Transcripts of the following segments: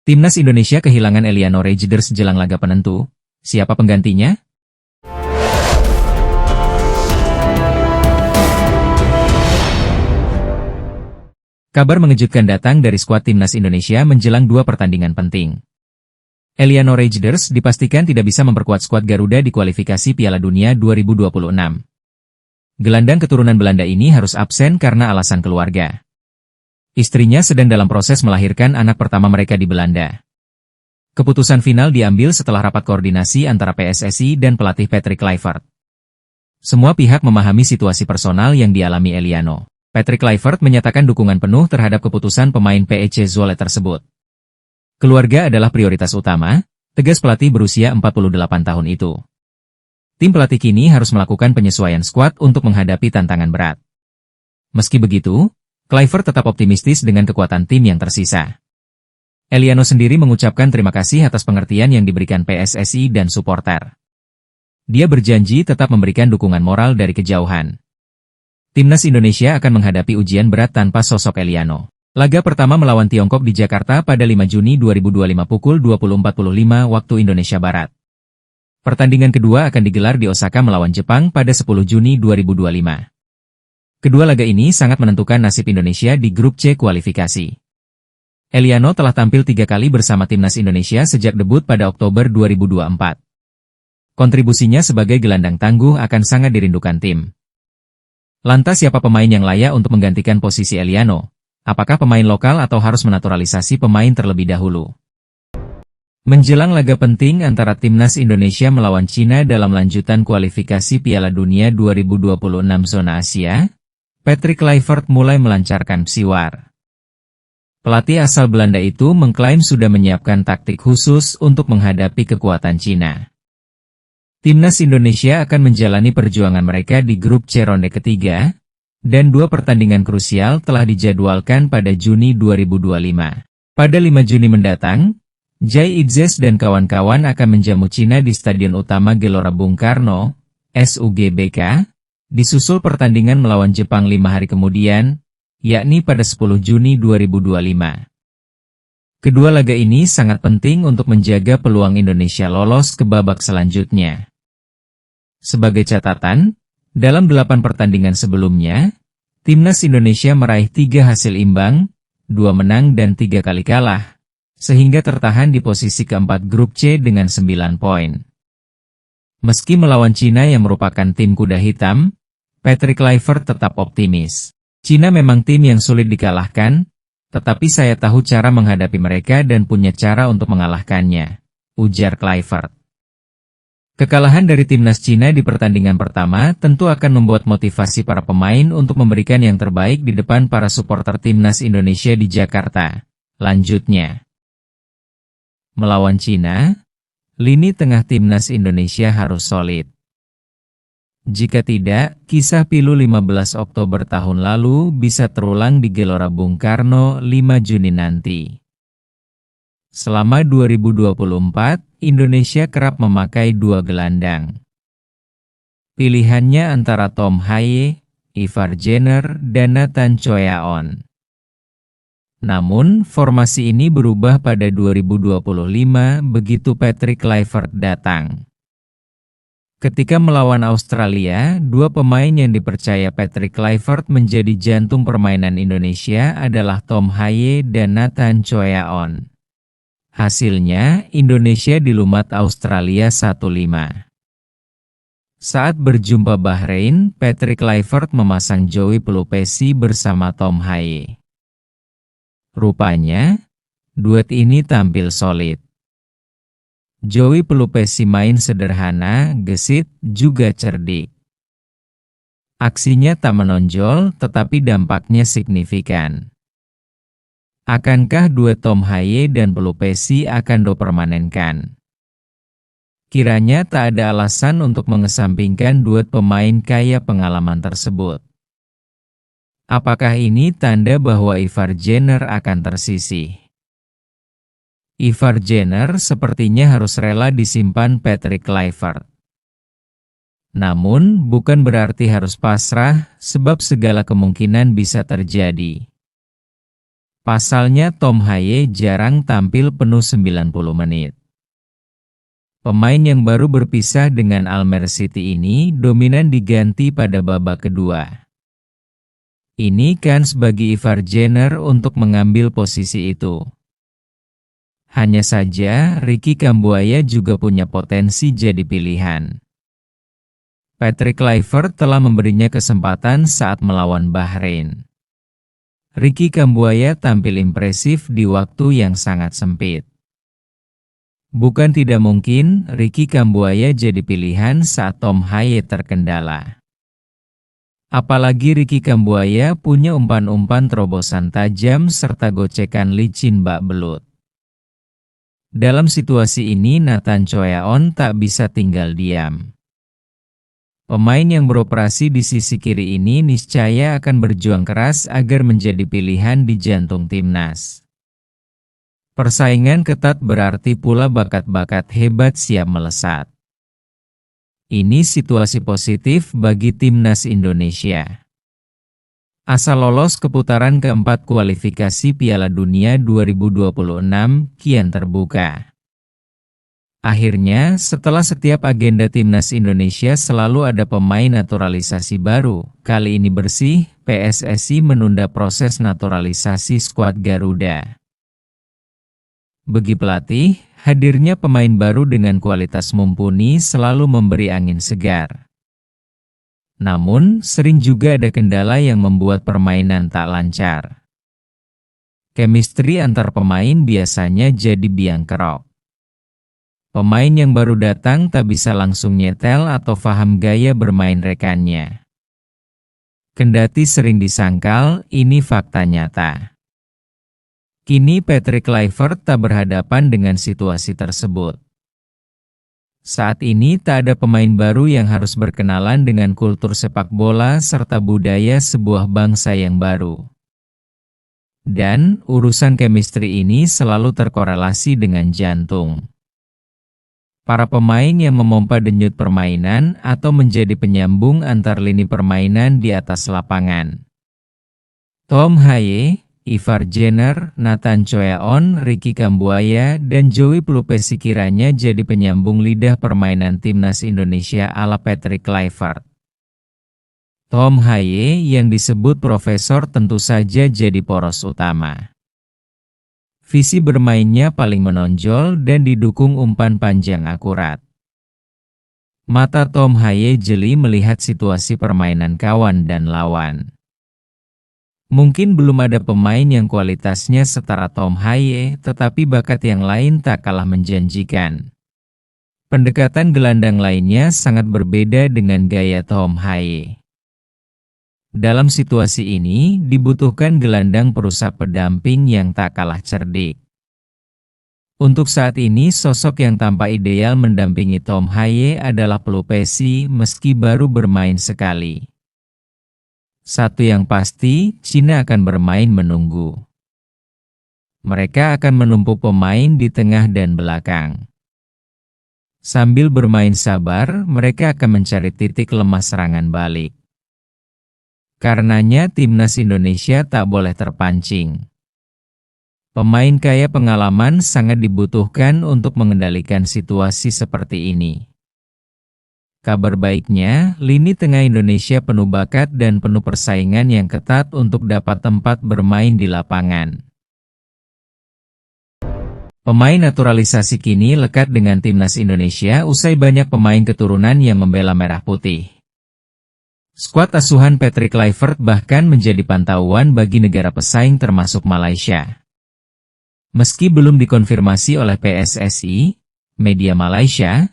Timnas Indonesia kehilangan Eliano Rejders jelang laga penentu. Siapa penggantinya? Kabar mengejutkan datang dari skuad Timnas Indonesia menjelang dua pertandingan penting. Eliano Rejders dipastikan tidak bisa memperkuat skuad Garuda di kualifikasi Piala Dunia 2026. Gelandang keturunan Belanda ini harus absen karena alasan keluarga. Istrinya sedang dalam proses melahirkan anak pertama mereka di Belanda. Keputusan final diambil setelah rapat koordinasi antara PSSI dan pelatih Patrick Kluivert. Semua pihak memahami situasi personal yang dialami Eliano. Patrick Kluivert menyatakan dukungan penuh terhadap keputusan pemain PEC Zwolle tersebut. Keluarga adalah prioritas utama, tegas pelatih berusia 48 tahun itu. Tim pelatih kini harus melakukan penyesuaian skuad untuk menghadapi tantangan berat. Meski begitu, Kluivert tetap optimistis dengan kekuatan tim yang tersisa. Eliano sendiri mengucapkan terima kasih atas pengertian yang diberikan PSSI dan supporter. Dia berjanji tetap memberikan dukungan moral dari kejauhan. Timnas Indonesia akan menghadapi ujian berat tanpa sosok Eliano. Laga pertama melawan Tiongkok di Jakarta pada 5 Juni 2025 pukul 20.45 waktu Indonesia Barat. Pertandingan kedua akan digelar di Osaka melawan Jepang pada 10 Juni 2025. Kedua laga ini sangat menentukan nasib Indonesia di grup C kualifikasi. Eliano telah tampil 3 kali bersama Timnas Indonesia sejak debut pada Oktober 2024. Kontribusinya sebagai gelandang tangguh akan sangat dirindukan tim. Lantas siapa pemain yang layak untuk menggantikan posisi Eliano? Apakah pemain lokal atau harus menaturalisasi pemain terlebih dahulu? Menjelang laga penting antara Timnas Indonesia melawan Cina dalam lanjutan kualifikasi Piala Dunia 2026 zona Asia, Patrick Kluivert mulai melancarkan psiwar. Pelatih asal Belanda itu mengklaim sudah menyiapkan taktik khusus untuk menghadapi kekuatan Cina. Timnas Indonesia akan menjalani perjuangan mereka di grup C ronde ketiga, dan dua pertandingan krusial telah dijadwalkan pada Juni 2025. Pada 5 Juni mendatang, Jai Idzes dan kawan-kawan akan menjamu Cina di Stadion Utama Gelora Bung Karno, SUGBK, disusul pertandingan melawan Jepang 5 hari kemudian, yakni pada 10 Juni 2025. Kedua laga ini sangat penting untuk menjaga peluang Indonesia lolos ke babak selanjutnya. Sebagai catatan, dalam 8 pertandingan sebelumnya, Timnas Indonesia meraih 3 hasil imbang, 2 menang dan 3 kali kalah, sehingga tertahan di posisi keempat grup C dengan 9 poin. Meski melawan Cina yang merupakan tim kuda hitam, Patrick Kluivert tetap optimis. Cina memang tim yang sulit dikalahkan, tetapi saya tahu cara menghadapi mereka dan punya cara untuk mengalahkannya, ujar Kluivert. Kekalahan dari Timnas Cina di pertandingan pertama tentu akan membuat motivasi para pemain untuk memberikan yang terbaik di depan para supporter Timnas Indonesia di Jakarta. Lanjutnya, melawan Cina, lini tengah Timnas Indonesia harus solid. Jika tidak, kisah pilu 15 Oktober tahun lalu bisa terulang di Gelora Bung Karno 5 Juni nanti. Selama 2024, Indonesia kerap memakai 2 gelandang. Pilihannya antara Tom Haye, Ivar Jenner, dan Nathan Choyaon. Namun, formasi ini berubah pada 2025 begitu Patrick Kluivert datang. Ketika melawan Australia, 2 pemain yang dipercaya Patrick Kluivert menjadi jantung permainan Indonesia adalah Tom Haye dan Nathan Choyaon. Hasilnya, Indonesia dilumat Australia 1-5. Saat berjumpa Bahrain, Patrick Kluivert memasang Joey Pelupesi bersama Tom Haye. Rupanya, duet ini tampil solid. Joey Pelupesi main sederhana, gesit, juga cerdik. Aksinya tak menonjol, tetapi dampaknya signifikan. Akankah duet Tom Haye dan Pelupesi akan dipermanenkan? Kiranya tak ada alasan untuk mengesampingkan duet pemain kaya pengalaman tersebut. Apakah ini tanda bahwa Ivar Jenner akan tersisih? Ivar Jenner sepertinya harus rela disimpan Patrick Kluivert. Namun, bukan berarti harus pasrah, sebab segala kemungkinan bisa terjadi. Pasalnya Tom Haye jarang tampil penuh 90 menit. Pemain yang baru berpisah dengan Almer City ini dominan diganti pada babak kedua. Ini kans bagi Ivar Jenner untuk mengambil posisi itu. Hanya saja, Ricky Kambuaya juga punya potensi jadi pilihan. Patrick Kluivert telah memberinya kesempatan saat melawan Bahrain. Ricky Kambuaya tampil impresif di waktu yang sangat sempit. Bukan tidak mungkin Ricky Kambuaya jadi pilihan saat Tom Haye terkendala. Apalagi Ricky Kambuaya punya umpan-umpan terobosan tajam serta gocekan licin bak belut. Dalam situasi ini Nathan Choeon tak bisa tinggal diam. Pemain yang beroperasi di sisi kiri ini niscaya akan berjuang keras agar menjadi pilihan di jantung timnas. Persaingan ketat berarti pula bakat-bakat hebat siap melesat. Ini situasi positif bagi timnas Indonesia. Asa lolos ke putaran keempat kualifikasi Piala Dunia 2026 kian terbuka. Akhirnya, setelah setiap agenda timnas Indonesia selalu ada pemain naturalisasi baru, kali ini bersih, PSSI menunda proses naturalisasi skuad Garuda. Bagi pelatih, hadirnya pemain baru dengan kualitas mumpuni selalu memberi angin segar. Namun, sering juga ada kendala yang membuat permainan tak lancar. Chemistry antar pemain biasanya jadi biang kerok. Pemain yang baru datang tak bisa langsung nyetel atau paham gaya bermain rekannya. Kendati sering disangkal, ini fakta nyata. Kini Patrick Kluivert tak berhadapan dengan situasi tersebut. Saat ini tak ada pemain baru yang harus berkenalan dengan kultur sepak bola serta budaya sebuah bangsa yang baru. Dan, urusan chemistry ini selalu terkorelasi dengan jantung. Para pemain yang memompa denyut permainan atau menjadi penyambung antar lini permainan di atas lapangan. Tom Haye, Ivar Jenner, Nathan Choeon, Ricky Kambuaya, dan Joey Pelupesi kiranya jadi penyambung lidah permainan timnas Indonesia ala Patrick Kluivert. Tom Haye yang disebut profesor tentu saja jadi poros utama. Visi bermainnya paling menonjol dan didukung umpan panjang akurat. Mata Tom Haye jeli melihat situasi permainan kawan dan lawan. Mungkin belum ada pemain yang kualitasnya setara Tom Haye, tetapi bakat yang lain tak kalah menjanjikan. Pendekatan gelandang lainnya sangat berbeda dengan gaya Tom Haye. Dalam situasi ini, dibutuhkan gelandang perusak pendamping yang tak kalah cerdik. Untuk saat ini, sosok yang tampak ideal mendampingi Tom Haye adalah Pelupesi meski baru bermain sekali. Satu yang pasti, Cina akan bermain menunggu. Mereka akan menumpuk pemain di tengah dan belakang. Sambil bermain sabar, mereka akan mencari titik lemah serangan balik. Karenanya timnas Indonesia tak boleh terpancing. Pemain kaya pengalaman sangat dibutuhkan untuk mengendalikan situasi seperti ini. Kabar baiknya, lini tengah Indonesia penuh bakat dan penuh persaingan yang ketat untuk dapat tempat bermain di lapangan. Pemain naturalisasi kini lekat dengan timnas Indonesia usai banyak pemain keturunan yang membela merah putih. Skuad asuhan Patrick Kluivert bahkan menjadi pantauan bagi negara pesaing termasuk Malaysia. Meski belum dikonfirmasi oleh PSSI, media Malaysia,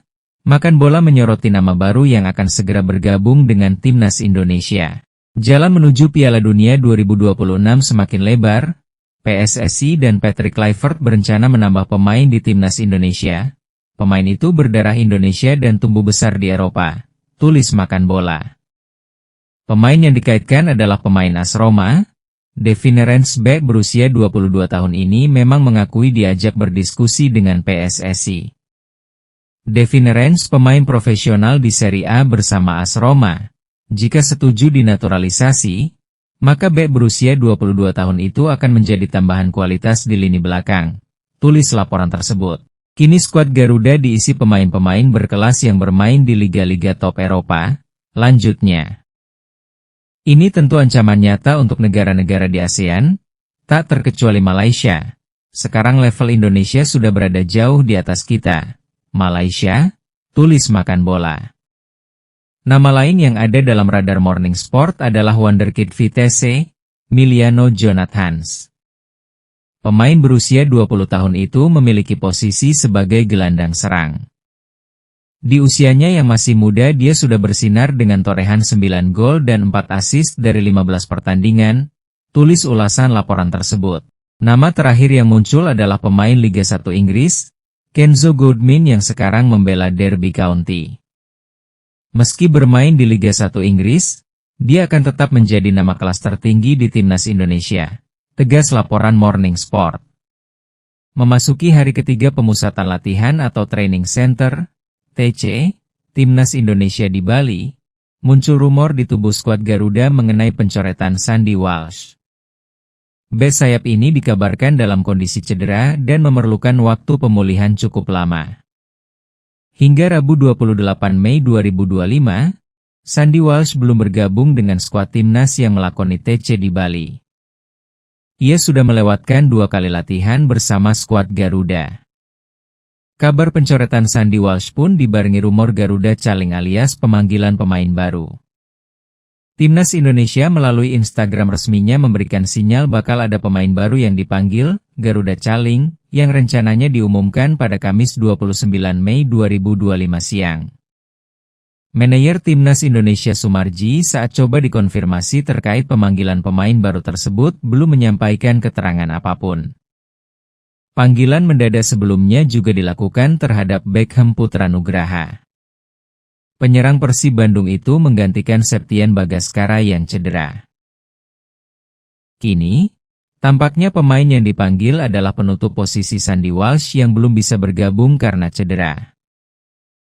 Makan Bola menyoroti nama baru yang akan segera bergabung dengan timnas Indonesia. Jalan menuju Piala Dunia 2026 semakin lebar, PSSI dan Patrick Kluivert berencana menambah pemain di timnas Indonesia. Pemain itu berdarah Indonesia dan tumbuh besar di Eropa, tulis Makan Bola. Pemain yang dikaitkan adalah pemain AS Roma. Devin Rensbeck berusia 22 tahun ini memang mengakui diajak berdiskusi dengan PSSI. Devin Rens pemain profesional di Serie A bersama AS Roma. Jika setuju dinaturalisasi, maka bek berusia 22 tahun itu akan menjadi tambahan kualitas di lini belakang. Tulis laporan tersebut. Kini skuad Garuda diisi pemain-pemain berkelas yang bermain di liga-liga top Eropa. Lanjutnya, ini tentu ancaman nyata untuk negara-negara di ASEAN, tak terkecuali Malaysia. Sekarang level Indonesia sudah berada jauh di atas kita. Malaysia, tulis makan bola. Nama lain yang ada dalam radar Morning Sport adalah wonderkid Vitesse, Miliano Jonathans. Pemain berusia 20 tahun itu memiliki posisi sebagai gelandang serang. Di usianya yang masih muda dia sudah bersinar dengan torehan 9 gol dan 4 assist dari 15 pertandingan, tulis ulasan laporan tersebut. Nama terakhir yang muncul adalah pemain Liga 1 Inggris, Kenzo Goodman yang sekarang membela Derby County. Meski bermain di Liga 1 Inggris, dia akan tetap menjadi nama kelas tertinggi di timnas Indonesia, tegas laporan Morning Sport. Memasuki hari ketiga pemusatan latihan atau training center, TC, timnas Indonesia di Bali, muncul rumor di tubuh skuad Garuda mengenai pencoretan Sandy Walsh. Bek sayap ini dikabarkan dalam kondisi cedera dan memerlukan waktu pemulihan cukup lama. Hingga Rabu 28 Mei 2025, Sandy Walsh belum bergabung dengan skuad timnas yang melakoni TC di Bali. Ia sudah melewatkan 2 kali latihan bersama skuad Garuda. Kabar pencoretan Sandy Walsh pun dibarengi rumor Garuda Caling alias pemanggilan pemain baru. Timnas Indonesia melalui Instagram resminya memberikan sinyal bakal ada pemain baru yang dipanggil, Garuda Caling, yang rencananya diumumkan pada Kamis 29 Mei 2025 siang. Manajer Timnas Indonesia Sumarji saat coba dikonfirmasi terkait pemanggilan pemain baru tersebut belum menyampaikan keterangan apapun. Panggilan mendadak sebelumnya juga dilakukan terhadap Beckham Putra Nugraha. Penyerang Persib Bandung itu menggantikan Septian Bagaskara yang cedera. Kini, tampaknya pemain yang dipanggil adalah penutup posisi Sandy Walsh yang belum bisa bergabung karena cedera.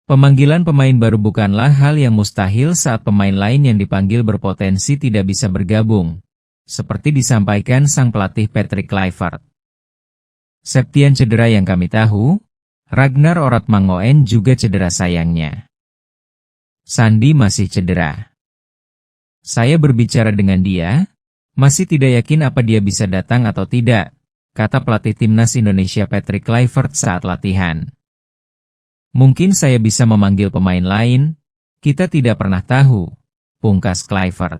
Pemanggilan pemain baru bukanlah hal yang mustahil saat pemain lain yang dipanggil berpotensi tidak bisa bergabung, seperti disampaikan sang pelatih Patrick Kluivert. Septian cedera yang kami tahu, Ragnar Oratmangoen juga cedera sayangnya. Sandy masih cedera. Saya berbicara dengan dia, masih tidak yakin apa dia bisa datang atau tidak, kata pelatih Timnas Indonesia Patrick Kluivert saat latihan. Mungkin saya bisa memanggil pemain lain, kita tidak pernah tahu, pungkas Kluivert.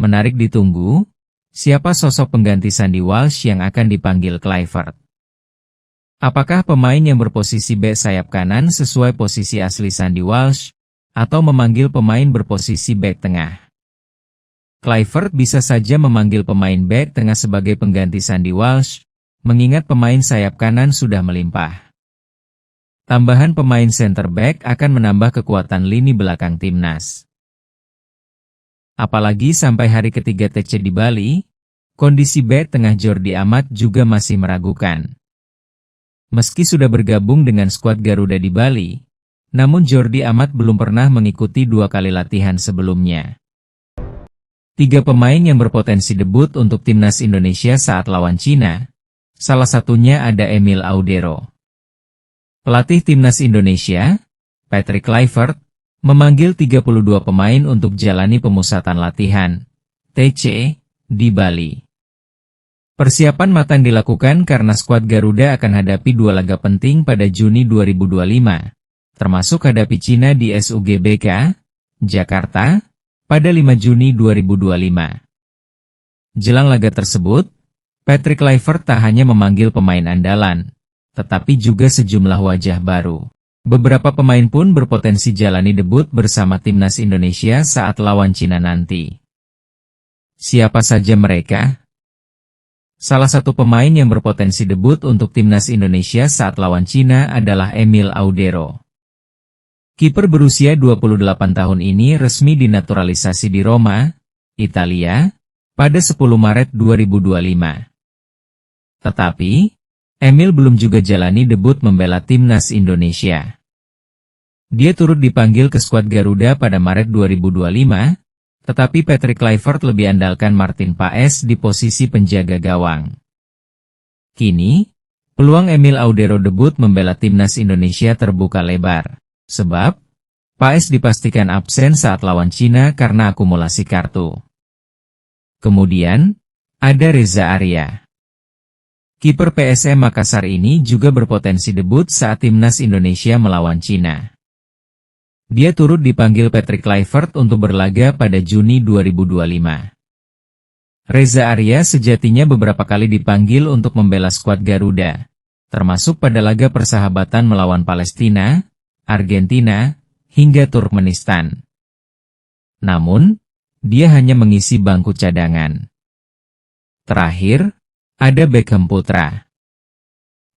Menarik ditunggu, siapa sosok pengganti Sandy Walsh yang akan dipanggil Kluivert? Apakah pemain yang berposisi bek sayap kanan sesuai posisi asli Sandy Walsh, atau memanggil pemain berposisi bek tengah? Kluivert bisa saja memanggil pemain bek tengah sebagai pengganti Sandy Walsh, mengingat pemain sayap kanan sudah melimpah. Tambahan pemain center back akan menambah kekuatan lini belakang timnas. Apalagi sampai hari ketiga TC di Bali, kondisi bek tengah Jordi Amat juga masih meragukan. Meski sudah bergabung dengan skuad Garuda di Bali, namun Jordi Amat belum pernah mengikuti 2 kali latihan sebelumnya. 3 pemain yang berpotensi debut untuk timnas Indonesia saat lawan Cina, salah satunya ada Emil Audero. Pelatih timnas Indonesia, Patrick Kluivert, memanggil 32 pemain untuk jalani pemusatan latihan, TC, di Bali. Persiapan matang dilakukan karena skuad Garuda akan hadapi 2 laga penting pada Juni 2025. Termasuk hadapi Cina di SUGBK, Jakarta, pada 5 Juni 2025. Jelang laga tersebut, Patrick Kluivert tak hanya memanggil pemain andalan, tetapi juga sejumlah wajah baru. Beberapa pemain pun berpotensi jalani debut bersama timnas Indonesia saat lawan Cina nanti. Siapa saja mereka? Salah satu pemain yang berpotensi debut untuk timnas Indonesia saat lawan Cina adalah Emil Audero. Kiper berusia 28 tahun ini resmi dinaturalisasi di Roma, Italia, pada 10 Maret 2025. Tetapi, Emil belum juga jalani debut membela timnas Indonesia. Dia turut dipanggil ke skuad Garuda pada Maret 2025, Tetapi Patrick Kluivert lebih andalkan Martin Paes di posisi penjaga gawang. Kini, peluang Emil Audero debut membela timnas Indonesia terbuka lebar. Sebab, Paes dipastikan absen saat lawan Cina karena akumulasi kartu. Kemudian, ada Reza Arya. Kiper PSM Makassar ini juga berpotensi debut saat timnas Indonesia melawan Cina. Dia turut dipanggil Patrick Kluivert untuk berlaga pada Juni 2025. Reza Arya sejatinya beberapa kali dipanggil untuk membela skuad Garuda, termasuk pada laga persahabatan melawan Palestina, Argentina, hingga Turkmenistan. Namun, dia hanya mengisi bangku cadangan. Terakhir, ada Beckham Putra.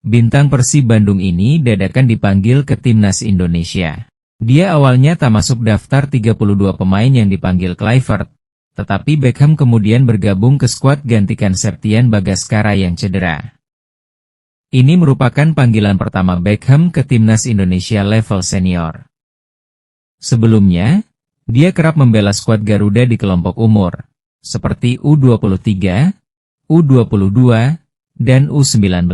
Bintang Persib Bandung ini dadakan dipanggil ke timnas Indonesia. Dia awalnya tak masuk daftar 32 pemain yang dipanggil Kluivert, tetapi Beckham kemudian bergabung ke skuad gantikan Septian Bagaskara yang cedera. Ini merupakan panggilan pertama Beckham ke timnas Indonesia level senior. Sebelumnya, dia kerap membela skuad Garuda di kelompok umur, seperti U23, U22, dan U19.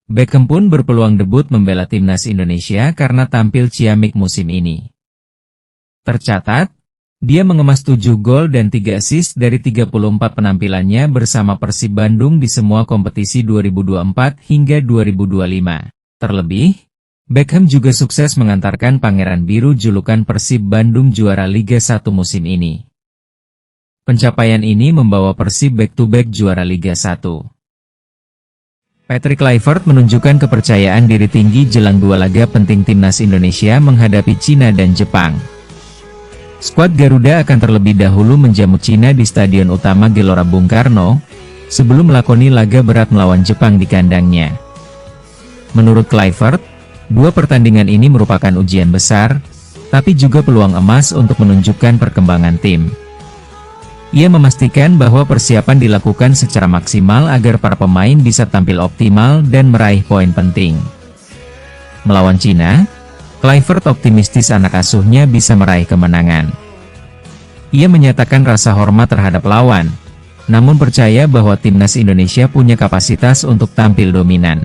Beckham pun berpeluang debut membela timnas Indonesia karena tampil ciamik musim ini. Tercatat, dia mengemas 7 gol dan 3 assist dari 34 penampilannya bersama Persib Bandung di semua kompetisi 2024 hingga 2025. Terlebih, Beckham juga sukses mengantarkan Pangeran Biru julukan Persib Bandung juara Liga 1 musim ini. Pencapaian ini membawa Persib back-to-back juara Liga 1. Patrick Kluivert menunjukkan kepercayaan diri tinggi jelang 2 laga penting timnas Indonesia menghadapi Cina dan Jepang. Skuad Garuda akan terlebih dahulu menjamu Cina di Stadion Utama Gelora Bung Karno, sebelum melakoni laga berat melawan Jepang di kandangnya. Menurut Kluivert, 2 pertandingan ini merupakan ujian besar, tapi juga peluang emas untuk menunjukkan perkembangan tim. Ia memastikan bahwa persiapan dilakukan secara maksimal agar para pemain bisa tampil optimal dan meraih poin penting. Melawan Cina, Kluivert optimistis anak asuhnya bisa meraih kemenangan. Ia menyatakan rasa hormat terhadap lawan, namun percaya bahwa timnas Indonesia punya kapasitas untuk tampil dominan.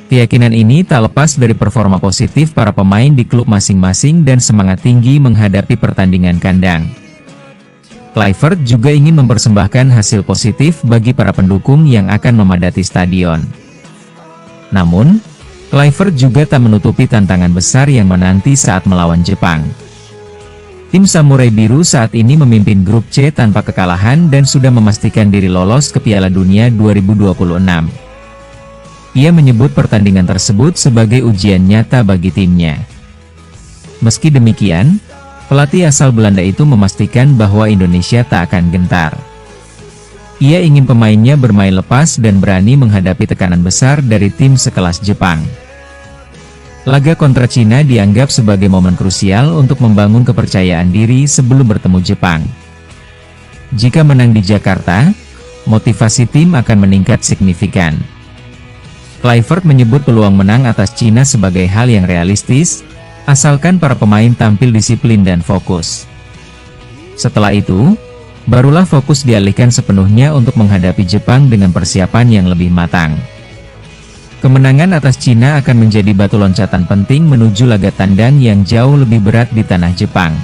Keyakinan ini tak lepas dari performa positif para pemain di klub masing-masing dan semangat tinggi menghadapi pertandingan kandang. Kluivert juga ingin mempersembahkan hasil positif bagi para pendukung yang akan memadati stadion. Namun, Kluivert juga tak menutupi tantangan besar yang menanti saat melawan Jepang. Tim Samurai Biru saat ini memimpin grup C tanpa kekalahan dan sudah memastikan diri lolos ke Piala Dunia 2026. Ia menyebut pertandingan tersebut sebagai ujian nyata bagi timnya. Meski demikian, pelatih asal Belanda itu memastikan bahwa Indonesia tak akan gentar. Ia ingin pemainnya bermain lepas dan berani menghadapi tekanan besar dari tim sekelas Jepang. Laga kontra Cina dianggap sebagai momen krusial untuk membangun kepercayaan diri sebelum bertemu Jepang. Jika menang di Jakarta, motivasi tim akan meningkat signifikan. Kluivert menyebut peluang menang atas Cina sebagai hal yang realistis, asalkan para pemain tampil disiplin dan fokus. Setelah itu, barulah fokus dialihkan sepenuhnya untuk menghadapi Jepang dengan persiapan yang lebih matang. Kemenangan atas Cina akan menjadi batu loncatan penting menuju laga tandang yang jauh lebih berat di tanah Jepang.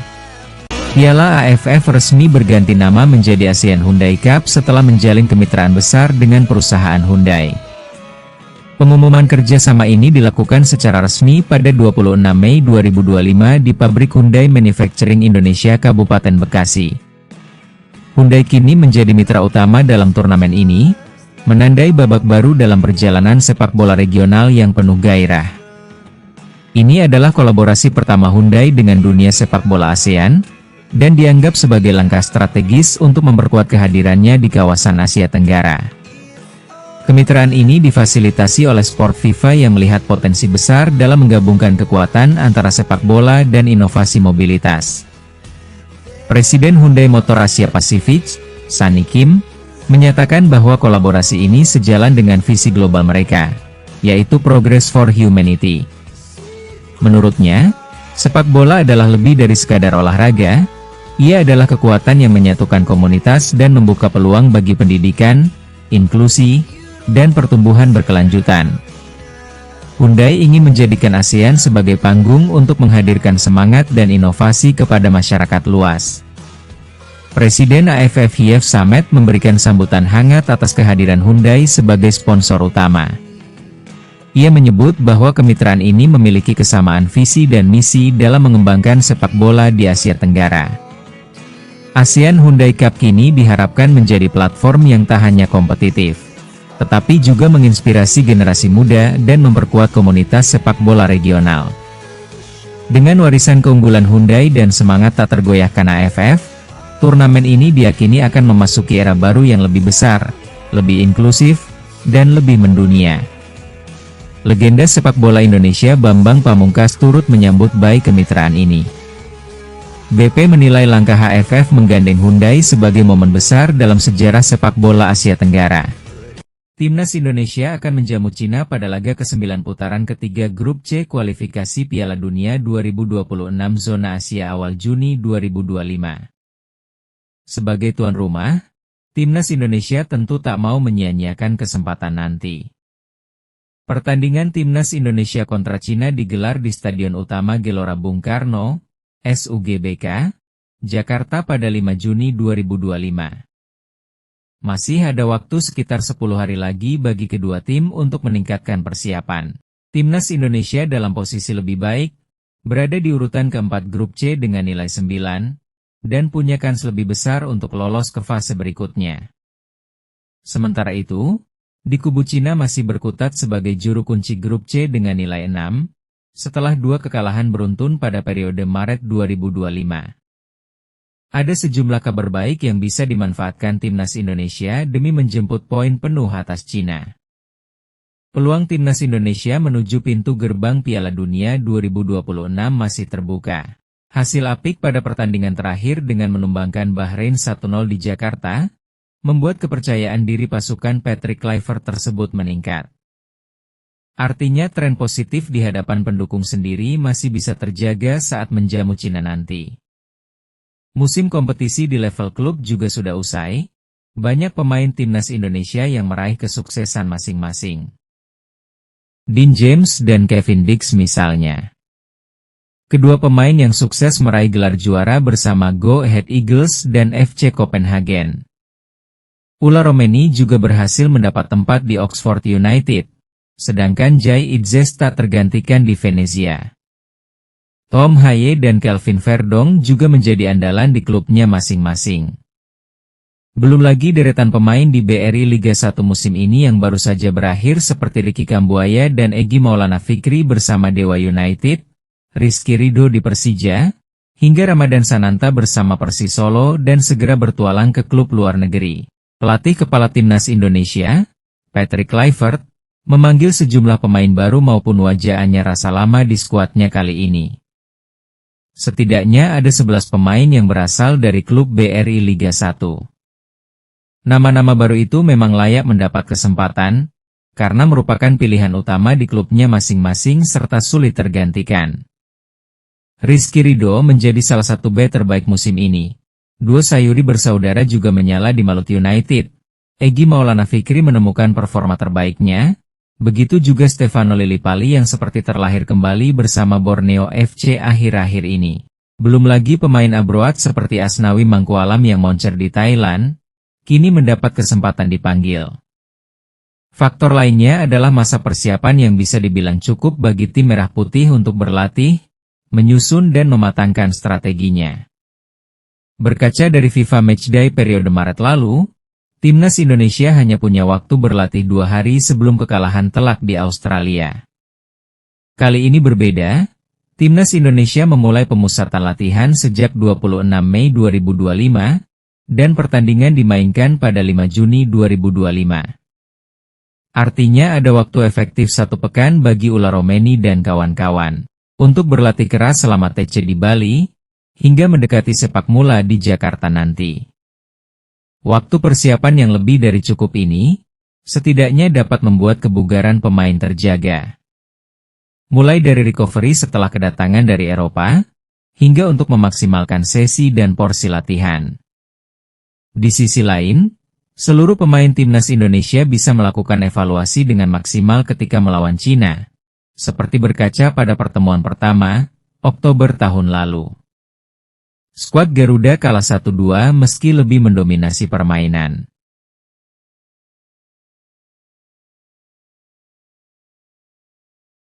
Piala AFF resmi berganti nama menjadi ASEAN Hyundai Cup setelah menjalin kemitraan besar dengan perusahaan Hyundai. Pengumuman kerjasama ini dilakukan secara resmi pada 26 Mei 2025 di pabrik Hyundai Manufacturing Indonesia Kabupaten Bekasi. Hyundai kini menjadi mitra utama dalam turnamen ini, menandai babak baru dalam perjalanan sepak bola regional yang penuh gairah. Ini adalah kolaborasi pertama Hyundai dengan dunia sepak bola ASEAN, dan dianggap sebagai langkah strategis untuk memperkuat kehadirannya di kawasan Asia Tenggara. Kemitraan ini difasilitasi oleh Sport FIFA yang melihat potensi besar dalam menggabungkan kekuatan antara sepak bola dan inovasi mobilitas. Presiden Hyundai Motor Asia Pasifik, Sunny Kim, menyatakan bahwa kolaborasi ini sejalan dengan visi global mereka, yaitu Progress for Humanity. Menurutnya, sepak bola adalah lebih dari sekadar olahraga, Ia adalah kekuatan yang menyatukan komunitas dan membuka peluang bagi pendidikan, inklusi, dan pertumbuhan berkelanjutan. Hyundai ingin menjadikan ASEAN sebagai panggung untuk menghadirkan semangat dan inovasi kepada masyarakat luas. Presiden AFF Hyef Samet memberikan sambutan hangat atas kehadiran Hyundai sebagai sponsor utama. Ia menyebut bahwa kemitraan ini memiliki kesamaan visi dan misi dalam mengembangkan sepak bola di Asia Tenggara. ASEAN Hyundai Cup kini diharapkan menjadi platform yang tak hanya kompetitif, tetapi juga menginspirasi generasi muda dan memperkuat komunitas sepak bola regional. Dengan warisan keunggulan Hyundai dan semangat tak tergoyahkan AFF, turnamen ini diyakini akan memasuki era baru yang lebih besar, lebih inklusif, dan lebih mendunia. Legenda sepak bola Indonesia Bambang Pamungkas turut menyambut baik kemitraan ini. BP menilai langkah AFF menggandeng Hyundai sebagai momen besar dalam sejarah sepak bola Asia Tenggara. Timnas Indonesia akan menjamu Cina pada laga ke-9 putaran ketiga Grup C kualifikasi Piala Dunia 2026 zona Asia awal Juni 2025. Sebagai tuan rumah, Timnas Indonesia tentu tak mau menyia-nyiakan kesempatan nanti. Pertandingan Timnas Indonesia kontra Cina digelar di Stadion Utama Gelora Bung Karno, SUGBK, Jakarta pada 5 Juni 2025. Masih ada waktu sekitar 10 hari lagi bagi kedua tim untuk meningkatkan persiapan. Timnas Indonesia dalam posisi lebih baik, berada di urutan keempat Grup C dengan nilai 9, dan punya kans lebih besar untuk lolos ke fase berikutnya. Sementara itu, di kubu Cina masih berkutat sebagai juru kunci Grup C dengan nilai 6, setelah 2 kekalahan beruntun pada periode Maret 2025. Ada sejumlah kabar baik yang bisa dimanfaatkan Timnas Indonesia demi menjemput poin penuh atas Cina. Peluang Timnas Indonesia menuju pintu gerbang Piala Dunia 2026 masih terbuka. Hasil apik pada pertandingan terakhir dengan menumbangkan Bahrain 1-0 di Jakarta, membuat kepercayaan diri pasukan Patrick Kluivert tersebut meningkat. Artinya tren positif di hadapan pendukung sendiri masih bisa terjaga saat menjamu Cina nanti. Musim kompetisi di level klub juga sudah usai, banyak pemain Timnas Indonesia yang meraih kesuksesan masing-masing. Dean James dan Kevin Dix misalnya. Kedua pemain yang sukses meraih gelar juara bersama Go Ahead Eagles dan FC Copenhagen. Ula Romeni juga berhasil mendapat tempat di Oxford United, sedangkan Jai Idzes tak tergantikan di Venezia. Tom Haye dan Kelvin Verdong juga menjadi andalan di klubnya masing-masing. Belum lagi deretan pemain di BRI Liga 1 musim ini yang baru saja berakhir seperti Ricky Kambuaya dan Egy Maulana Fikri bersama Dewa United, Rizky Ridho di Persija, hingga Ramadan Sananta bersama Persis Solo dan segera bertualang ke klub luar negeri. Pelatih kepala Timnas Indonesia, Patrick Kluivert, memanggil sejumlah pemain baru maupun wajah anyar rasa lama di skuadnya kali ini. Setidaknya ada 11 pemain yang berasal dari klub BRI Liga 1. Nama-nama baru itu memang layak mendapat kesempatan, karena merupakan pilihan utama di klubnya masing-masing serta sulit tergantikan. Rizky Ridho menjadi salah satu bek terbaik musim ini. Duo Sayuri bersaudara juga menyala di Malut United. Egy Maulana Fikri menemukan performa terbaiknya, begitu juga Stefano Lillipali yang seperti terlahir kembali bersama Borneo FC akhir-akhir ini. Belum lagi pemain abroad seperti Asnawi Mangkualam yang moncer di Thailand, kini mendapat kesempatan dipanggil. Faktor lainnya adalah masa persiapan yang bisa dibilang cukup bagi tim Merah Putih untuk berlatih, menyusun dan mematangkan strateginya. Berkaca dari FIFA Matchday periode Maret lalu, Timnas Indonesia hanya punya waktu berlatih 2 hari sebelum kekalahan telak di Australia. Kali ini berbeda, Timnas Indonesia memulai pemusatan latihan sejak 26 Mei 2025, dan pertandingan dimainkan pada 5 Juni 2025. Artinya ada waktu efektif 1 pekan bagi Ula Romeni dan kawan-kawan untuk berlatih keras selama TC di Bali, hingga mendekati sepak mula di Jakarta nanti. Waktu persiapan yang lebih dari cukup ini, setidaknya dapat membuat kebugaran pemain terjaga. Mulai dari recovery setelah kedatangan dari Eropa, hingga untuk memaksimalkan sesi dan porsi latihan. Di sisi lain, seluruh pemain timnas Indonesia bisa melakukan evaluasi dengan maksimal ketika melawan Cina, seperti berkaca pada pertemuan pertama, Oktober tahun lalu. Skuad Garuda kalah 1-2 meski lebih mendominasi permainan.